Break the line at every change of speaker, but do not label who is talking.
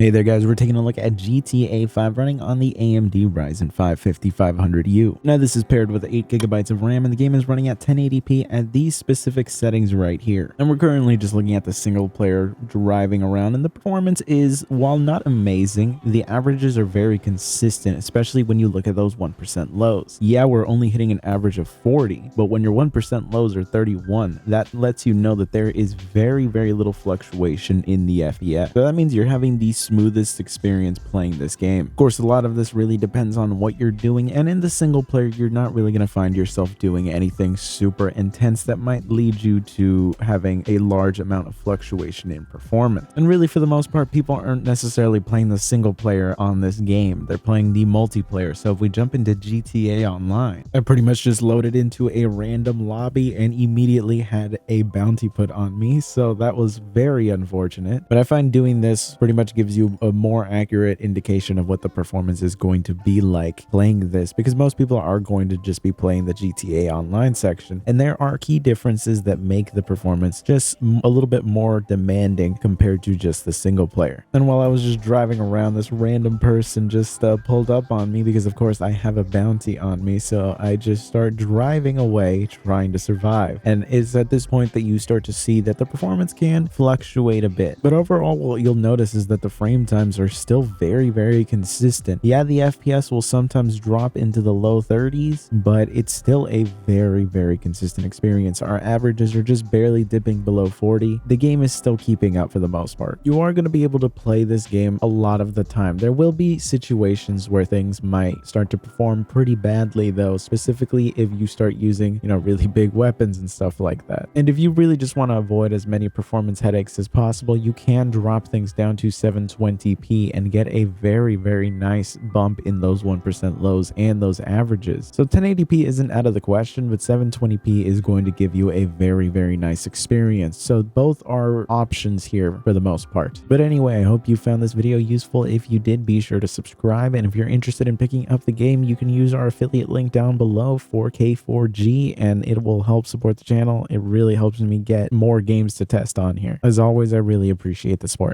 Hey there guys, we're taking a look at GTA 5 running on the AMD Ryzen 5 5500U. Now this is paired with 8GB of RAM and the game is running at 1080p at these specific settings right here. And we're currently just looking at the single player driving around, and the performance is, while not amazing, the averages are very consistent, especially when you look at those 1% lows. Yeah, we're only hitting an average of 40, but when your 1% lows are 31, that lets you know that there is very little fluctuation in the FPS. So that means you're having the smoothest experience playing this game. Of course, a lot of this really depends on what you're doing, and in the single player you're not really going to find yourself doing anything super intense that might lead you to having a large amount of fluctuation in performance. And really, for the most part, people aren't necessarily playing the single player on this game, they're playing the multiplayer. So if we jump into GTA Online, I pretty much just loaded into a random lobby and immediately had a bounty put on me, so that was very unfortunate. But I find doing this pretty much gives you a more accurate indication of what the performance is going to be like playing this, because most people are going to just be playing the GTA Online section, and there are key differences that make the performance just a little bit more demanding compared to just the single player. And while I was just driving around, this random person just pulled up on me because of course I have a bounty on me, so I just start driving away trying to survive. And it's at this point that you start to see that the performance can fluctuate a bit, but overall what you'll notice is that the frame times are still very consistent. Yeah, the FPS will sometimes drop into the low 30s, but it's still a very consistent experience. Our averages are just barely dipping below 40. The game is still keeping up for the most part. You are going to be able to play this game a lot of the time. There will be situations where things might start to perform pretty badly though, specifically if you start using, really big weapons and stuff like that. And if you really just want to avoid as many performance headaches as possible, you can drop things down to 720p and get a very nice bump in those 1% lows and those averages. So 1080p isn't out of the question, but 720p is going to give you a very nice experience. So both are options here for the most part. But anyway, I hope you found this video useful. If you did, be sure to subscribe, and if you're interested in picking up the game, you can use our affiliate link down below, 4K4G, and it will help support the channel. It really helps me get more games to test on here. As always, I really appreciate the support.